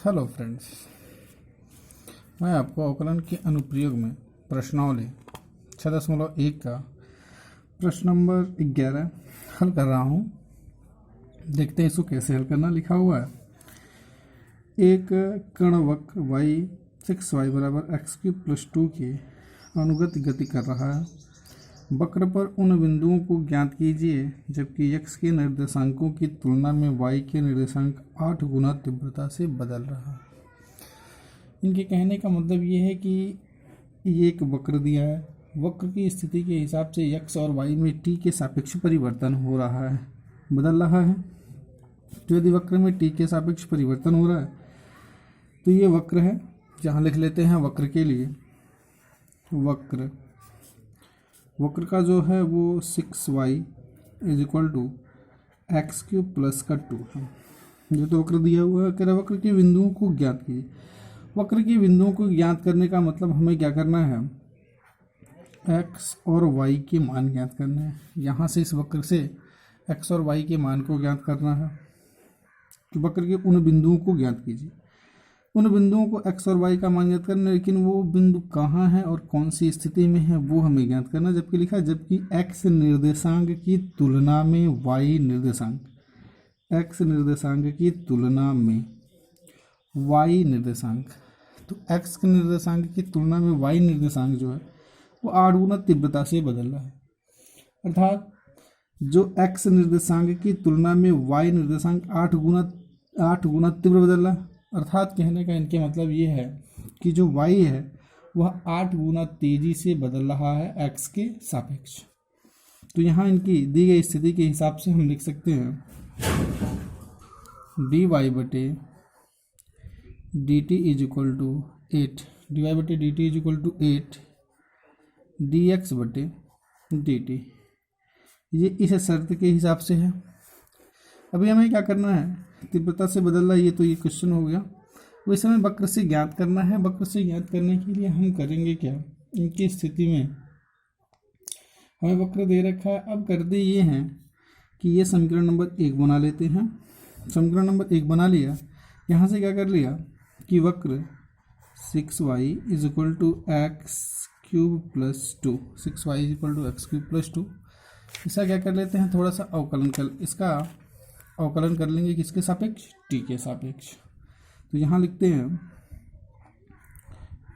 Hello friends, मैं आपको अवकलन के अनुप्रयोग में प्रश्नावली 6.1 का प्रश्न नंबर 11 हल कर रहा हूँ। देखते हैं इसको कैसे हल करना। लिखा हुआ है एक कण वक्र y 6y बराबर x³ + 2 के अनुगत गति कर रहा है। वक्र पर उन बिंदुओं को ज्ञात कीजिए जबकि x के निर्देशांकों की तुलना में y के निर्देशांक 8 गुना तीव्रता से बदल रहा है। इनके कहने का मतलब ये है कि ये एक वक्र दिया है, वक्र की स्थिति के हिसाब से x और y में t के सापेक्ष परिवर्तन हो रहा है, बदल रहा है। तो यदि वक्र में t के सापेक्ष परिवर्तन हो रहा है तो ये वक्र है। जहाँ लिख लेते हैं वक्र के लिए, वक्र का जो है वो 6y = x³ + 2 है। जो तो वक्र दिया हुआ है, कह रहा वक्र के बिंदुओं को ज्ञात कीजिए। वक्र के बिंदुओं को ज्ञात करने का मतलब हमें क्या करना है, x और y के मान ज्ञात करना है। यहाँ से इस वक्र से x और y के मान को ज्ञात करना है। तो वक्र के उन बिंदुओं को ज्ञात कीजिए। उन बिंदुओं को x और y का मान ज्ञात करना है, लेकिन वो बिंदु कहाँ है और कौन सी स्थिति में है वो हमें ज्ञात करना है। जबकि लिखा है जबकि x निर्देशांक की तुलना में y निर्देशांक, x निर्देशांक की तुलना में y निर्देशांक, तो x के निर्देशांक की तुलना में y निर्देशांक जो है वो 8 गुना तीव्रता से बदल रहा है। अर्थात जो x निर्देशांक की तुलना में y निर्देशांक 8 गुना तीव्र बदल रहा है। अर्थात कहने का इनके मतलब ये है कि जो y है वह 8 गुना तेजी से बदल रहा है x के सापेक्ष। तो यहाँ इनकी दी गई स्थिति के हिसाब से हम लिख सकते हैं dy/dt = 8, dy/dt = 8 dx/dt। ये इस शर्त के हिसाब से है। अभी हमें क्या करना है, तीव्रता से बदल रहा है, ये तो ये क्वेश्चन हो गया। वैसे हमें वक्र से ज्ञात करना है। वक्र से ज्ञात करने के लिए हम करेंगे क्या, इनकी स्थिति में हमें वक्र दे रखा है। अब करते ये हैं कि ये समीकरण नंबर 1 बना लेते हैं। समीकरण नंबर 1 बना लिया। यहाँ से क्या कर लिया कि वक्र 6y = x³ + 2, 6y = x³ + 2, इसका क्या कर लेते हैं, थोड़ा सा इसका अवकलन कर लेंगे किसके सापेक्ष, t के सापेक्ष। तो यहाँ लिखते हैं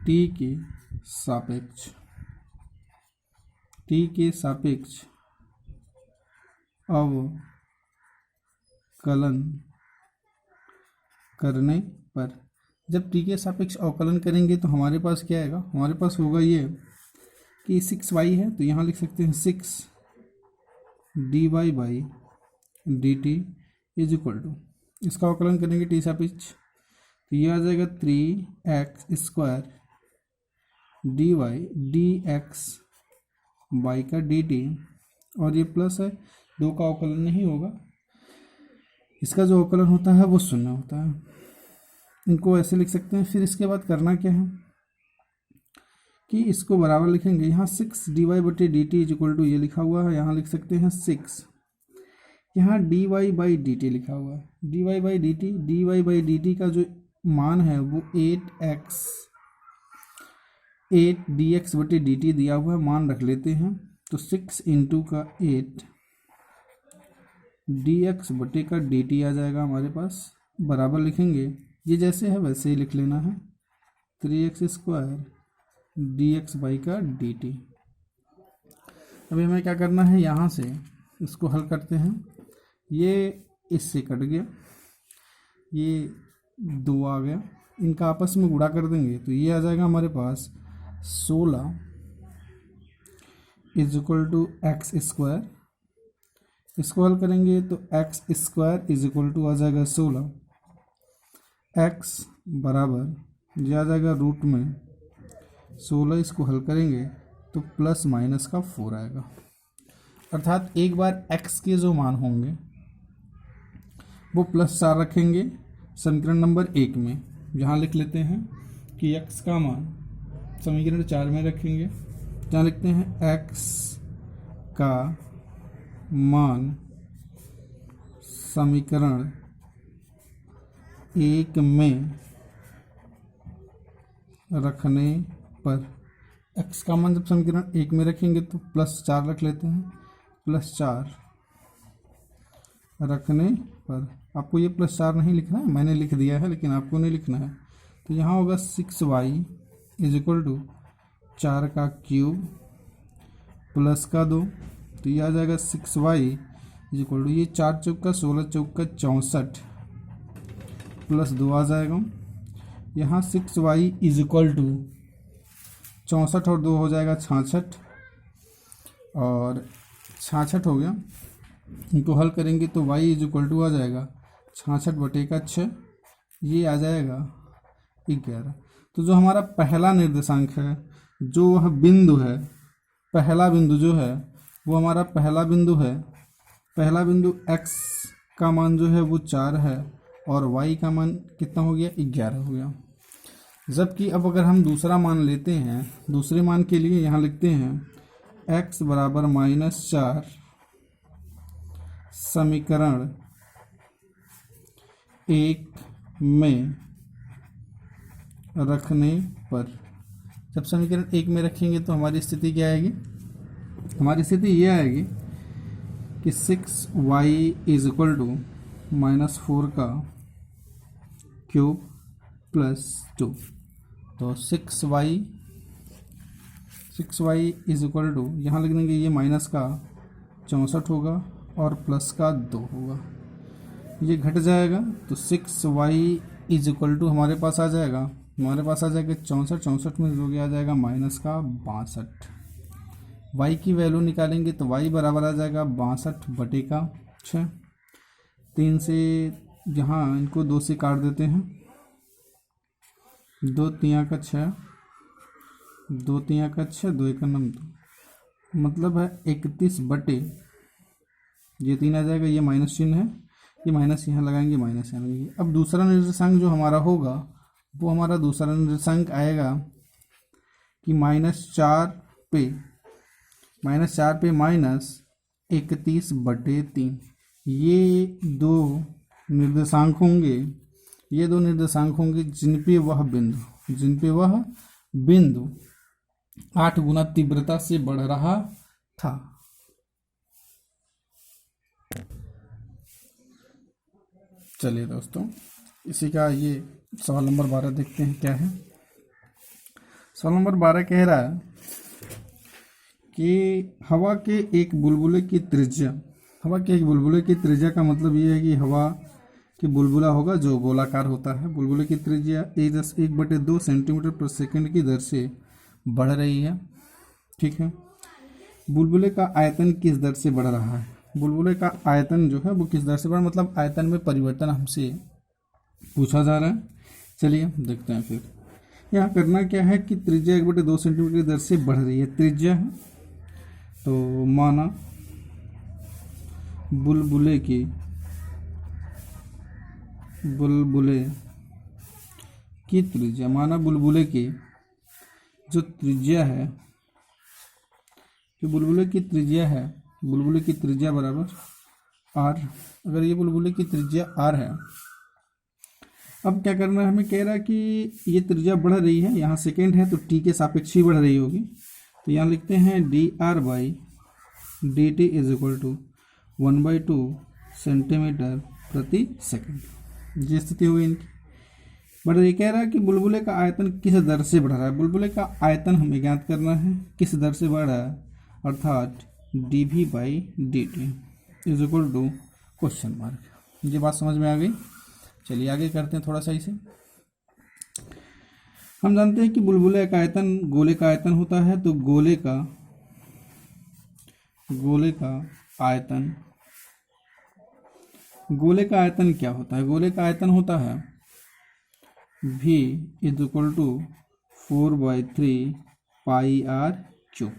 t के सापेक्ष अवकलन करने पर, जब t के सापेक्ष अवकलन करेंगे तो हमारे पास क्या आएगा, हमारे पास होगा ये कि 6y है तो यहाँ लिख सकते हैं 6 dy/dt = इसका अवकलन करेंगे t सापेक्ष तो ये आ जाएगा 3x² dy dx/dt, और ये प्लस है, 2 का अवकलन नहीं होगा, इसका जो अवकलन होता है वो 0 होता है। इनको ऐसे लिख सकते हैं। फिर इसके बाद करना क्या है कि इसको बराबर लिखेंगे। यहाँ 6 dy/dt = ये लिखा हुआ है, यहाँ लिख सकते हैं 6, यहाँ dy/dt लिखा हुआ है। dy/dt का जो मान है वो 8 dx/dt दिया हुआ है, मान रख लेते हैं। तो 6 × 8 dx/dt आ जाएगा हमारे पास। बराबर लिखेंगे, ये जैसे है वैसे ही लिख लेना है, 3x² dx/dt। अभी हमें क्या करना है, यहाँ से इसको हल करते हैं। ये इससे कट गया, ये 2 आ गया, इनका आपस में गुणा कर देंगे तो ये आ जाएगा हमारे पास 16 = x²। इसको हल करेंगे तो x² = आ जाएगा 16, x बराबर ये आ जाएगा रूट में 16। इसको हल करेंगे तो ±4 आएगा। अर्थात एक बार x के जो मान होंगे वो +4 रखेंगे समीकरण नंबर 1 में। यहाँ लिख लेते हैं कि x का मान समीकरण 4 में रखेंगे। जहाँ लिखते हैं x का मान समीकरण 1 में रखने पर x का मान जब समीकरण 1 में रखेंगे तो +4 रख लेते हैं, +4 रखने पर आपको ये +4 नहीं लिखना है, मैंने लिख दिया है लेकिन आपको नहीं लिखना है। तो यहाँ होगा 6y = 4 का क्यूब प्लस का 2, तो ये आ जाएगा 6y = ये 4 चौका 16 चौका 64 प्लस 2 आ जाएगा। यहाँ 6y = 64 और 2 हो जाएगा 66 और 66 हो गया। इनको हल करेंगे तो y = आ जाएगा 66/6, ये आ जाएगा 11। तो जो हमारा पहला निर्देशांक है, जो वह बिंदु है, पहला बिंदु जो है वो हमारा पहला बिंदु है, पहला बिंदु x का मान जो है वो 4 है और y का मान कितना हो गया, 11 हो गया। जबकि अब अगर हम दूसरा मान लेते हैं, दूसरे मान के लिए यहाँ लिखते हैं x = -4 समीकरण 1 में रखने पर, जब समीकरण 1 में रखेंगे तो हमारी स्थिति क्या आएगी, हमारी स्थिति ये आएगी कि 6y = -4 का क्यूब प्लस 2, तो 6y = यहाँ लिख देंगे ये माइनस का 64 होगा और प्लस का 2 होगा, ये घट जाएगा तो 6y = हमारे पास आ जाएगा 64, 64 में जो आ जाएगा माइनस का 62। y की वैल्यू निकालेंगे तो y बराबर आ जाएगा 62/6। 3 से यहाँ इनको 2 से काट देते हैं, 2 तिया का 6, 2 तिया का 6, 2 1 9, मतलब है 31/, ये 3 आ जाएगा, ये माइनस चिन्ह है, ये माइनस यहाँ लगाएंगे, माइनस यहाँ लगाएंगे। अब दूसरा निर्देशांक जो हमारा होगा वो हमारा दूसरा निर्देशांक आएगा कि -4 पे -31/3, ये दो निर्देशांक होंगे, ये दो निर्देशांक होंगे जिन पे वह बिंदु 8 गुना तीव्रता से बढ़ रहा था। चलिए दोस्तों, इसी का ये सवाल नंबर 12 देखते हैं क्या है। सवाल नंबर 12 कह रहा है कि हवा के एक बुलबुले की त्रिज्या, हवा के एक बुलबुले की त्रिज्या का मतलब ये है कि हवा कि बुलबुला होगा जो गोलाकार होता है, बुलबुले की त्रिज्या 1/2 सेंटीमीटर प्रति सेकंड की दर से बढ़ रही है। ठीक है, बुलबुले का आयतन किस दर से बढ़ रहा है, बुलबुले का आयतन जो है वो किस दर से बढ़, मतलब आयतन में परिवर्तन हमसे पूछा जा रहा है। चलिए देखते हैं फिर यहाँ करना क्या है कि त्रिज्या 1/2 सेंटीमीटर की दर से बढ़ रही है, त्रिज्या है, तो माना बुलबुले की त्रिज्या, माना बुलबुले की जो त्रिज्या है, जो बुलबुले की त्रिज्या है, बुलबुले की त्रिज्या बराबर r, अगर ये बुलबुले की त्रिज्या r है, अब क्या करना है, हमें कह रहा है कि ये त्रिज्या बढ़ रही है, यहाँ सेकेंड है तो t के सापेक्ष ही बढ़ रही होगी, तो यहाँ लिखते हैं dr/dt = 1/2 सेंटीमीटर प्रति सेकंड। ये स्थिति होगी इनकी। बट ये कह रहा है कि बुलबुले का आयतन किस दर से बढ़ रहा है, बुलबुले का आयतन हमें ज्ञात करना है किस दर से बढ़ रहा है, अर्थात dv/dt = क्वेश्चन मार्क। ये बात समझ में आ गई। चलिए आगे करते हैं थोड़ा सा इसे। हम जानते हैं कि बुलबुले का आयतन गोले का आयतन होता है, तो गोले का आयतन क्या होता है, गोले का आयतन होता है v = 4/3 πr3,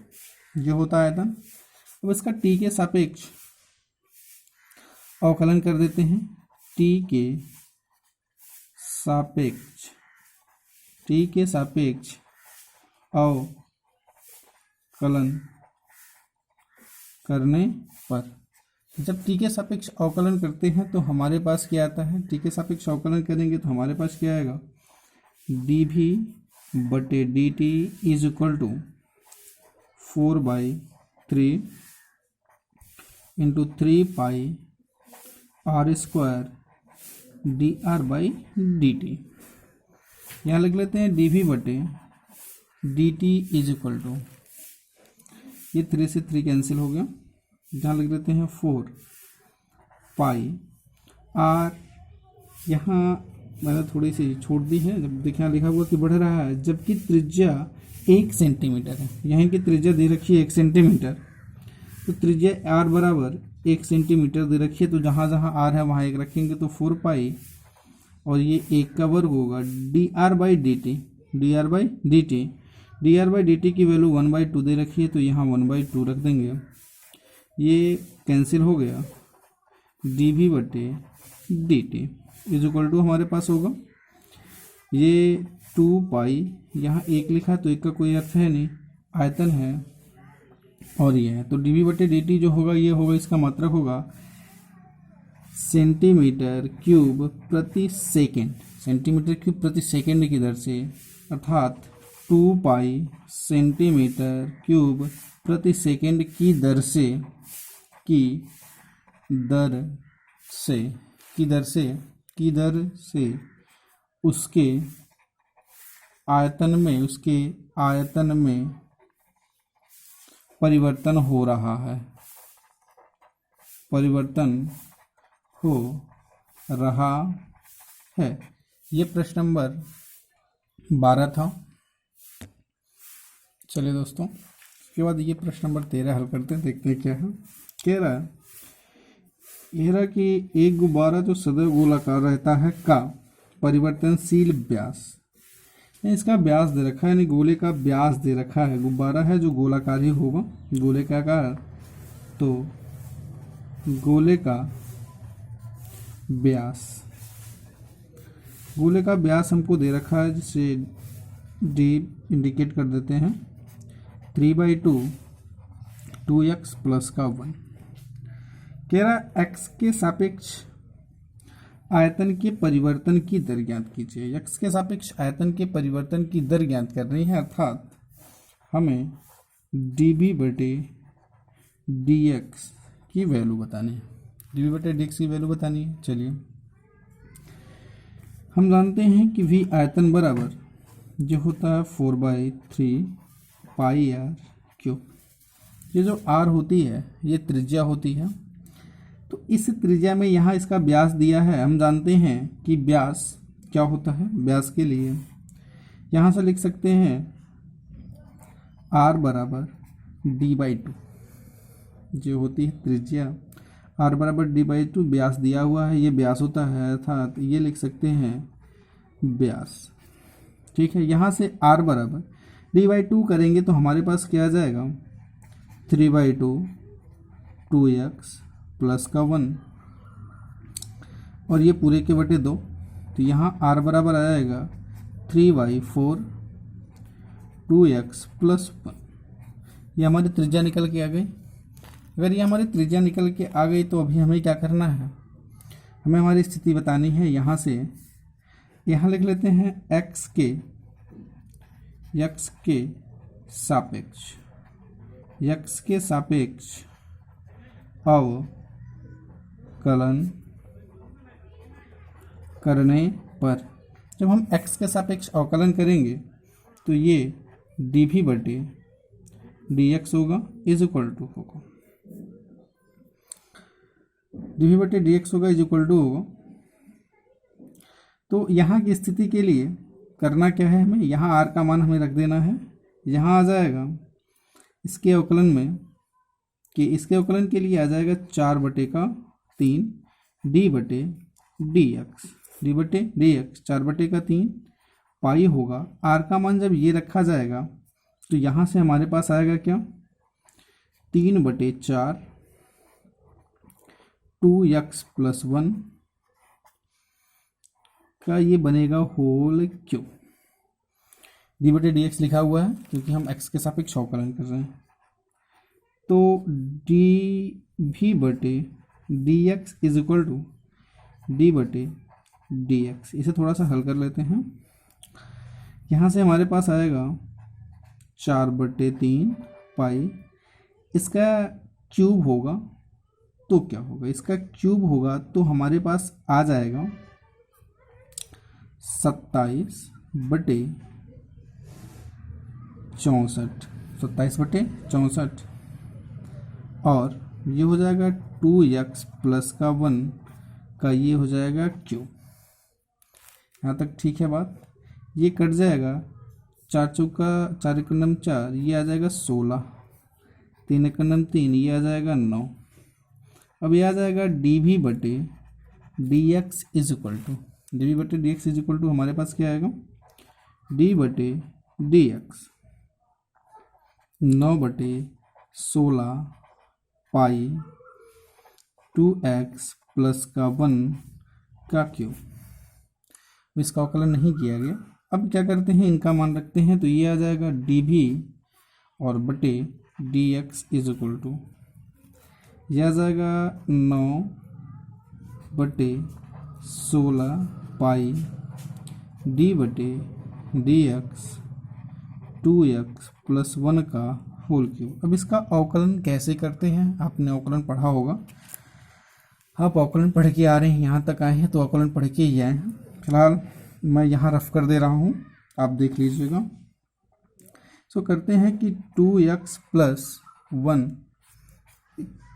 ये होता है आयतन। अब इसका t के सापेक्ष अवकलन कर देते हैं, t के सापेक्ष अवकलन करने पर, जब t के सापेक्ष अवकलन करते हैं तो हमारे पास क्या आता है, t के सापेक्ष अवकलन करेंगे तो हमारे पास क्या आएगा, dv/dt बटे d t is equal to 4/3 into 3 pi r² d r by d t. यहाँ लिख लेते हैं डी वी बटे d t is equal to, ये 3 से 3 कैंसिल हो गया, जहाँ लिख लेते हैं 4 पाई r, यहाँ मैंने थोड़ी सी छोड़ दी है, जब देखिए यहाँ लिखा हुआ कि बढ़ रहा है, जबकि त्रिज्या 1 सेंटीमीटर है, यहाँ की त्रिज्या दे रखी है 1 सेंटीमीटर, तो त्रिज्या r बराबर 1 सेंटीमीटर दे रखी है, तो जहाँ जहाँ r है वहाँ 1 रखेंगे, तो 4 पाई और ये 1 का वर्ग होगा D r by d T, D r by d T, D r by d T की वैल्यू 1/2 दे रखी है, तो यहाँ 1/2 रख देंगे, ये कैंसिल हो गया, डी वी बटे d t is equal to हमारे पास होगा ये 2 पाई, यहाँ 1 लिखा तो 1 का कोई अर्थ है नहीं, आयतन है और ये है, तो डी वी बटे डी टी जो होगा ये होगा, इसका मात्रक होगा सेंटीमीटर क्यूब प्रति सेकेंड, सेंटीमीटर क्यूब प्रति सेकेंड की दर से, अर्थात 2 पाई सेंटीमीटर क्यूब प्रति सेकेंड की दर से उसके आयतन में परिवर्तन हो रहा है, ये प्रश्न नंबर 12 था। चलिए दोस्तों, इसके बाद ये प्रश्न नंबर 13 हल करते हैं, देखते हैं क्या है। कह रहा है कि एक गुब्बारा जो सदैव गोलाकार रहता है का परिवर्तनशील व्यास, इसका व्यास दे रखा है, यानी गोले का व्यास दे रखा है, गुब्बारा है जो गोलाकार ही होगा, गोले का आकार, तो गोले का व्यास हमको दे रखा है, जिसे डी इंडिकेट कर देते हैं, 3/2 2x प्लस का 1। कह रहा x के सापेक्ष आयतन के परिवर्तन की दर ज्ञात कीजिए, x के सापेक्ष आयतन के परिवर्तन की दर ज्ञात करनी है, अर्थात हमें dv बटे dx की वैल्यू बतानी है, dv बटे dx की वैल्यू बतानी है। चलिए, हम जानते हैं कि v आयतन बराबर जो होता है 4/3 पाई r क्यूब, ये जो r होती है ये त्रिज्या होती है, तो इस त्रिज्या में यहाँ इसका व्यास दिया है, हम जानते हैं कि व्यास क्या होता है, व्यास के लिए यहाँ से लिख सकते हैं r बराबर d/2, जो होती है त्रिज्या, r बराबर d/2, व्यास दिया हुआ है, ये व्यास होता है, अर्थात ये लिख सकते हैं व्यास, ठीक है। यहाँ से r बराबर d/2 करेंगे तो हमारे पास क्या आ जाएगा, 3/2 2x प्लस का 1 और ये पूरे के बटे 2, तो यहाँ r बराबर आ जाएगा 3/4 2x प्लस 1। ये हमारी त्रिज्या निकल के आ गई। अगर ये हमारी त्रिज्या निकल के आ गई तो अभी हमें क्या करना है, हमें हमारी स्थिति बतानी है। यहाँ से यहाँ लिख लेते हैं x के सापेक्ष अवकलन करने पर, जब हम x के सापेक्ष अवकलन करेंगे तो ये dv बटे dx होगा, इज इक्वल टू होगा dv बटे dx होगा, इज इक्वल टू होगा। तो यहाँ की स्थिति के लिए करना क्या है, हमें यहाँ r का मान हमें रख देना है, यहाँ आ जाएगा इसके अवकलन में, कि इसके अवकलन के लिए आ जाएगा 4/3 d बटे dx 4/3 पाई होगा। r का मान जब ये रखा जाएगा तो यहाँ से हमारे पास आएगा क्या, 3/4 2x प्लस 1 का ये बनेगा होल क्यूब। d बटे dx लिखा हुआ है क्योंकि हम x के सापेक्ष अवकलन कर रहे हैं, तो dv बटे dx is equal to d बटे dx। इसे थोड़ा सा हल कर लेते हैं। यहाँ से हमारे पास आएगा 4/3 पाई। इसका क्यूब होगा तो क्या होगा, इसका क्यूब होगा तो हमारे पास आ जाएगा 27/64, 27/64, और ये हो जाएगा 2x प्लस का 1 का ये हो जाएगा क्यूब। यहाँ तक ठीक है बात। ये कट जाएगा, 4 चौका 4 एक नम 4, ये आ जाएगा 16, 3 एक नम 3, ये आ जाएगा 9। अब ये आ जाएगा dv/dx is equal to, dv/dx is equal to हमारे पास क्या आएगा, d/dx 9/16 पाई 2x प्लस का 1 का क्यूब। इसका अवकलन नहीं किया गया। अब क्या करते हैं, इनका मान रखते हैं, तो ये आ जाएगा dv और बटे dx इज इक्वल टू, यह आ जाएगा 9/16 पाई d/dx 2x प्लस 1 का होल क्यूब। अब इसका अवकलन कैसे करते हैं, आपने अवकलन पढ़ा होगा, आप अवकलन पढ़ के आ रहे हैं, यहाँ तक आए हैं तो अवकलन पढ़ के ही आए हैं। फिलहाल मैं यहाँ रफ कर दे रहा हूँ, आप देख लीजिएगा। सो करते हैं कि 2x प्लस 1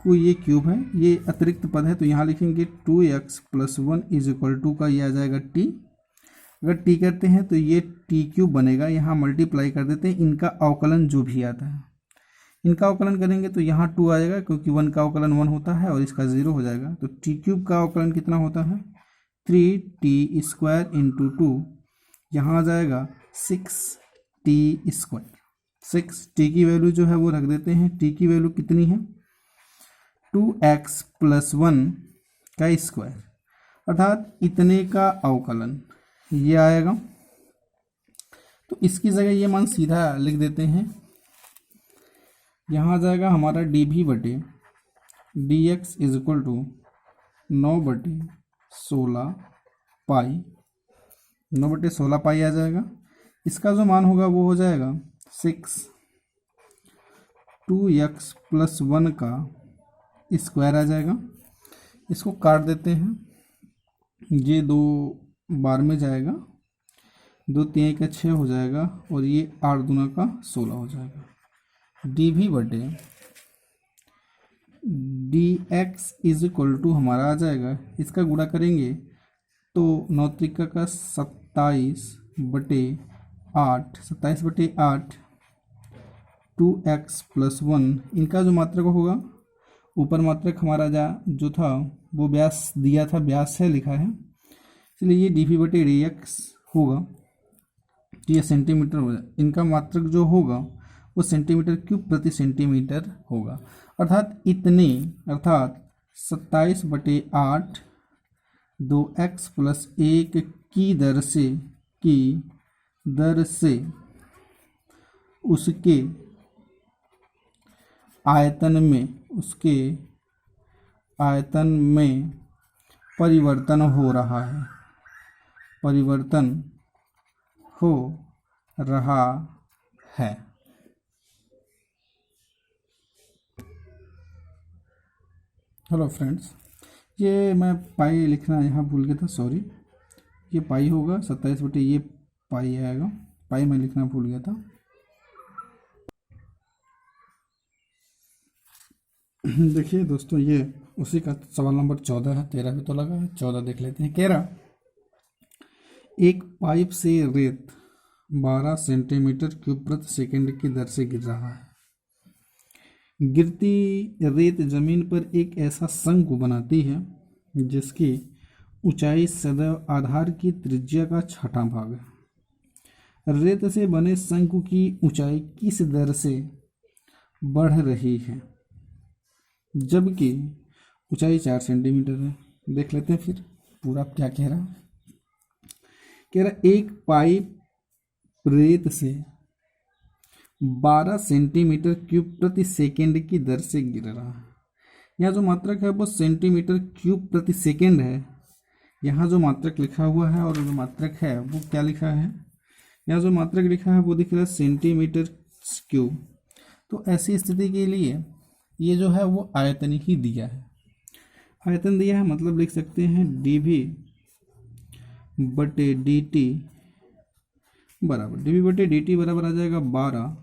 को ये क्यूब है, ये अतिरिक्त पद है, तो यहाँ लिखेंगे 2x plus 1 is equal to का ये आ जाएगा t। अगर t करते हैं तो ये t क्यूब बनेगा, यहाँ मल्टीप्लाई कर देते हैं, इनका अवकलन जो भी आता है, इनका अवकलन करेंगे तो यहाँ 2 आ जाएगा, क्योंकि 1 का अवकलन 1 होता है और इसका 0 हो जाएगा। तो t क्यूब का अवकलन कितना होता है, 3t² इंटू 2, यहाँ आ जाएगा 6t²। 6t की वैल्यू जो है वो रख देते हैं, t की वैल्यू कितनी है, 2x प्लस 1 का स्क्वायर, अर्थात इतने का अवकलन ये आएगा। तो इसकी जगह ये मान सीधा लिख देते हैं, यहाँ आ जाएगा हमारा dv/dx इज इक्वल टू 9/16 पाई, 9/16 पाई आ जाएगा। इसका जो मान होगा वो हो जाएगा 6 2x प्लस 1 का स्क्वायर आ जाएगा। इसको काट देते हैं, ये 2 बार में जाएगा, 2 3 का 6 हो जाएगा, और ये 8 दूना का 16 हो जाएगा। dv/dx इज इक्वल टू हमारा आ जाएगा, इसका गुणा करेंगे तो 9 त्रिका का 27/8, 27/8 2x प्लस 1, इनका जो मात्रक होगा, ऊपर मात्रक हमारा जो था वो व्यास दिया था, व्यास है लिखा है, इसलिए ये dv/dx होगा, ये सेंटीमीटर हो जाए। इनका मात्रक जो होगा वो सेंटीमीटर क्यूब प्रति सेंटीमीटर होगा, अर्थात इतने, अर्थात 27/8 2x प्लस 1 की दर से उसके आयतन में परिवर्तन हो रहा है, परिवर्तन हो रहा है। हेलो फ्रेंड्स, ये मैं पाई लिखना यहाँ भूल गया था, सॉरी। ये पाई होगा 27 ये पाई आएगा, पाई मैं लिखना भूल गया था। देखिए दोस्तों, ये उसी का सवाल नंबर 14 है, 13 भी तो लगा है, 14 देख लेते हैं। कह रहा, एक पाइप से रेत 12 सेंटीमीटर क्यूब प्रति सेकंड की दर से गिर रहा है। गिरती रेत जमीन पर एक ऐसा शंकु बनाती है जिसकी ऊंचाई सदैव आधार की त्रिज्या का 6वां भाग है। रेत से बने शंकु की ऊंचाई किस दर से बढ़ रही है, जबकि ऊंचाई 4 सेंटीमीटर है। देख लेते हैं फिर पूरा क्या कह रहा है। कह रहा, एक पाइप रेत से 12 सेंटीमीटर क्यूब प्रति सेकेंड की दर से गिर रहा है। यहाँ जो मात्रक है वो सेंटीमीटर क्यूब प्रति सेकेंड है। यहाँ जो मात्रक लिखा हुआ है और जो मात्रक है वो क्या लिखा है, यहाँ जो मात्रक लिखा है वो दिख रहा है सेंटीमीटर क्यूब। तो ऐसी स्थिति के लिए ये जो है वो आयतन ही दिया है, आयतन दिया है, मतलब लिख सकते हैं dV बटे dt बराबर dV बटे dt बराबर आ जाएगा 12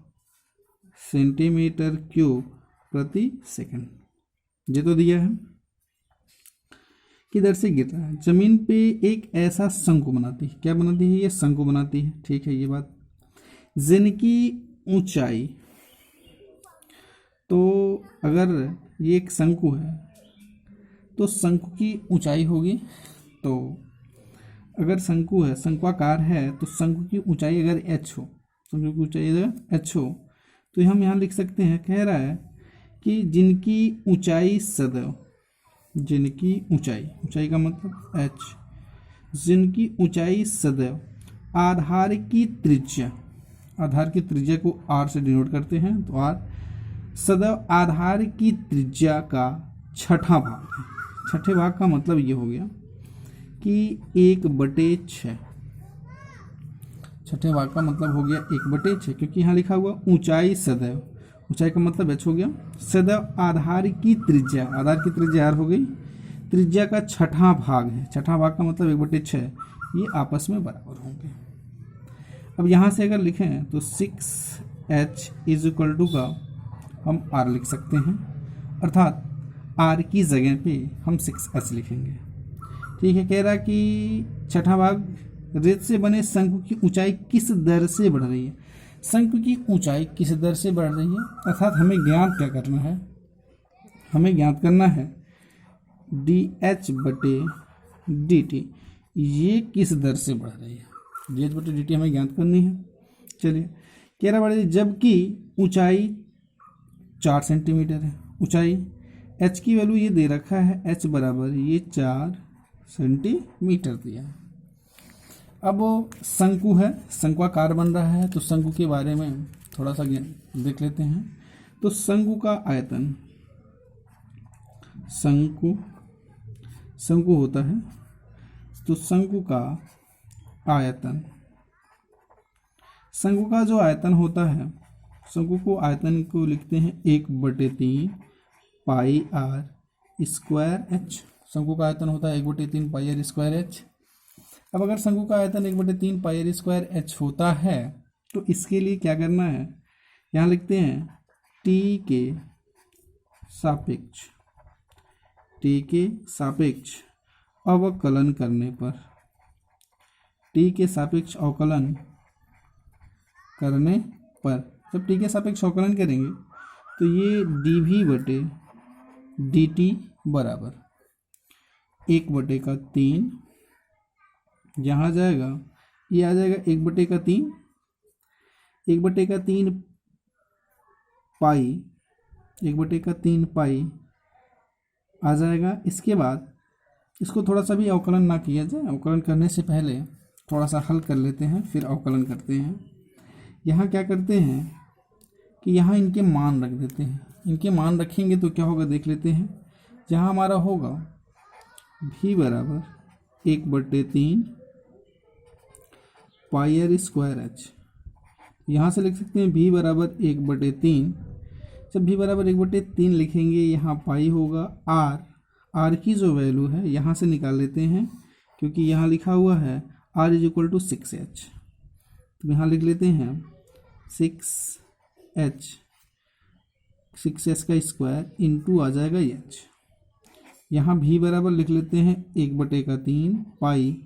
सेंटीमीटर क्यूब प्रति सेकंड। ये तो दिया है। किधर से गिर रहा है? जमीन पे एक ऐसा शंकु बनाती है। क्या बनाती है? ये शंकु बनाती है, ठीक है, ये बात। जिनकी ऊंचाई, तो अगर ये एक शंकु है तो शंकु की ऊंचाई होगी, तो अगर शंकु है, शंक्वाकार है, तो शंकु की ऊंचाई अगर h हो, शंकु की ऊंचाई अगर h हो, तो हम यहाँ लिख सकते हैं, कह रहा है कि जिनकी ऊंचाई सदैव, जिनकी ऊंचाई का मतलब h, जिनकी ऊंचाई सदैव आधार की त्रिज्या, आधार की त्रिज्या को r से डिनोट करते हैं, तो r सदैव आधार की त्रिज्या का छठा भाग है। छठे भाग का मतलब ये हो गया कि 1/6। छठे भाग का मतलब हो गया 1/6, क्योंकि यहाँ लिखा हुआ ऊंचाई सदैव, ऊंचाई का मतलब h हो गया, सदैव आधार की त्रिज्या, आधार की त्रिज्या r हो गई, त्रिज्या का छठा भाग है। छठा भाग का मतलब 1/6, ये आपस में बराबर होंगे। अब यहाँ से अगर लिखें तो 6h = का हम r लिख सकते हैं, अर्थात r की जगह पे हम 6h लिखेंगे, ठीक है। कह रहा कि छठा भाग, रेत से बने शंकु की ऊंचाई किस दर से बढ़ रही है? शंकु की ऊंचाई किस दर से बढ़ रही है, अर्थात हमें ज्ञात क्या करना है? हमें ज्ञात करना है dH बटे dt, ये किस दर से बढ़ रही है, dH बटे dt हमें ज्ञात करनी है। चलिए, कह रहा बढ़, जबकि ऊंचाई 4 सेंटीमीटर है, ऊंचाई h की वैल्यू ये दे रखा है, h बराबर ये 4 सेंटीमीटर दिया है। अब शंकु है, शंक्वाकार बन रहा है, तो शंकु के बारे में थोड़ा सा देख लेते हैं। तो शंकु का आयतन, शंकु होता है, तो शंकु का आयतन, शंकु का जो आयतन होता है, शंकु को आयतन को लिखते हैं 1/3 पाई r स्क्वायर h। शंकु का आयतन होता है 1/3 पाई r स्क्वायर h। अब अगर शंकु का आयतन 1/3 पाई r स्क्वायर h होता है, तो इसके लिए क्या करना है? यहाँ लिखते हैं t के सापेक्ष अवकलन करने पर, t के सापेक्ष अवकलन करने पर, जब t के सापेक्ष अवकलन करेंगे तो ये dv बटे dt बराबर 1/3, यहाँ जाएगा, ये आ जाएगा 1/3, 1/3 पाई, 1/3 पाई आ जाएगा। इसके बाद इसको थोड़ा सा भी अवकलन ना किया जाए, अवकलन करने से पहले थोड़ा सा हल कर लेते हैं, फिर अवकलन करते हैं। यहाँ क्या करते हैं कि यहाँ इनके मान रख देते हैं। इनके मान रखेंगे तो क्या होगा देख लेते हैं। जहाँ हमारा होगा v बराबर 1/3 पाई r स्क्वायर h, यहाँ से लिख सकते हैं v बराबर 1/3। जब v बराबर 1/3 लिखेंगे, यहाँ पाई होगा r की जो वैल्यू है यहाँ से निकाल लेते हैं, क्योंकि यहाँ लिखा हुआ है r = 6h, तो यहाँ लिख लेते हैं 6h का स्क्वायर इंटू आ जाएगा h। यहाँ v बराबर लिख लेते हैं 1/3 पाई,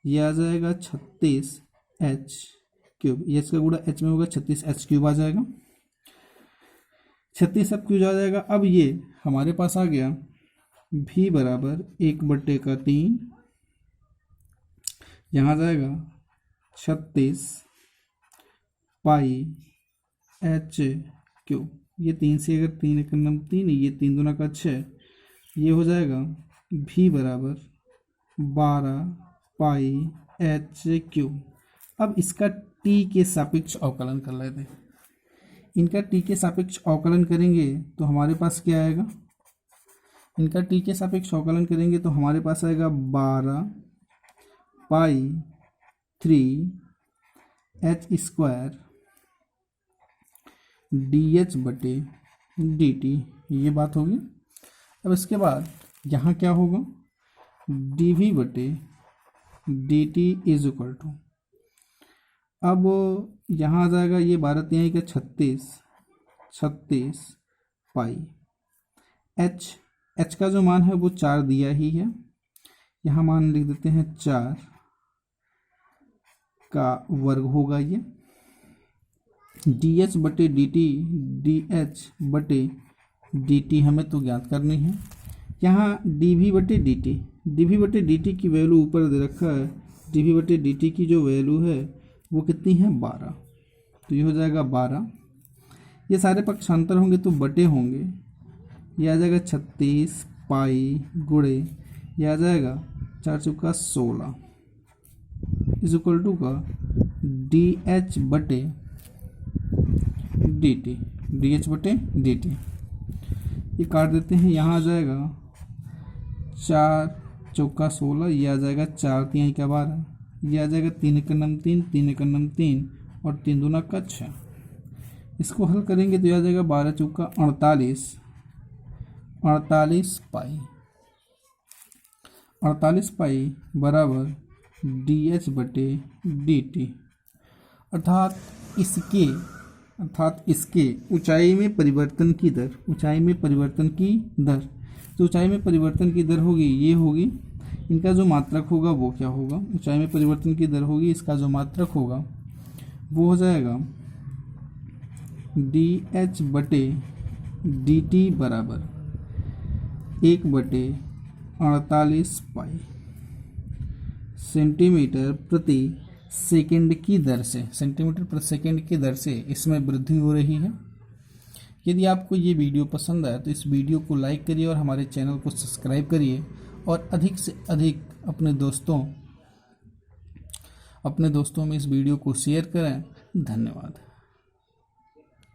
ये आ जाएगा 36h क्यूब, h का गुणा h में होगा 36h क्यूब आ जाएगा, 36h क्यूब आ जाएगा। अब ये हमारे पास आ गया v बराबर 1/3, यहाँ जाएगा 36 पाई h क्यूब, ये 3 से अगर 3 एक नंबर 3, ये 3 दूना का 6, ये हो जाएगा v बराबर 12 पाई h क्यूब। अब इसका t के सापेक्ष अवकलन कर लेते हैं। इनका t के सापेक्ष अवकलन करेंगे तो हमारे पास क्या आएगा? इनका t के सापेक्ष अवकलन करेंगे तो हमारे पास आएगा 12 pi 3 h square d h बटे डी टी, ये बात होगी। अब इसके बाद यहाँ क्या होगा, डी वी बटे d t is equal to, अब यहाँ आ जाएगा ये 12 का 36 पाई एच का जो मान है वो 4 दिया ही है, यहाँ मान लिख देते हैं 4 का वर्ग होगा ये, डी एच बटे डी टी, डी एच बटे डी टी हमें तो ज्ञात करनी है। यहाँ डी वी बटे डी टी, डी वी बटे डी टी की वैल्यू ऊपर दे रखा है, डी वी बटे डी टी की जो वैल्यू है वो कितनी है 12, तो ये हो जाएगा 12। ये सारे पक्षांतर होंगे तो बटे होंगे, ये आ जाएगा 36 पाई गुणे, ये आ जाएगा 4 चौका 16 इज इक्वल टू का डी एच बटे डी टी, डी एच बटे डी टी, ये काट देते हैं, यहाँ आ जाएगा 4 चौका 16, ये आ जाएगा 4 3 का 12, ये आ जाएगा 3 का नम 3, 3 का नम 3 और 3 दूना का 6। इसको हल करेंगे तो ये आ जाएगा 12 चौका 48 पाई, 48 पाई बराबर डी एच बटे डी टी, अर्थात इसके ऊंचाई में परिवर्तन की दर, ऊंचाई में परिवर्तन की दर, तो ऊंचाई में परिवर्तन की दर होगी ये होगी, इनका जो मात्रक होगा वो क्या होगा, ऊंचाई में परिवर्तन की दर होगी, इसका जो मात्रक होगा वो हो जाएगा डी एच बटे डी टी बराबर 1/48 पाई सेंटीमीटर प्रति सेकंड की दर से, सेंटीमीटर प्रति सेकंड की दर से इसमें वृद्धि हो रही है। यदि आपको ये वीडियो पसंद आया तो इस वीडियो को लाइक करिए और हमारे चैनल को सब्सक्राइब करिए और अधिक से अधिक अपने दोस्तों में इस वीडियो को शेयर करें। धन्यवाद।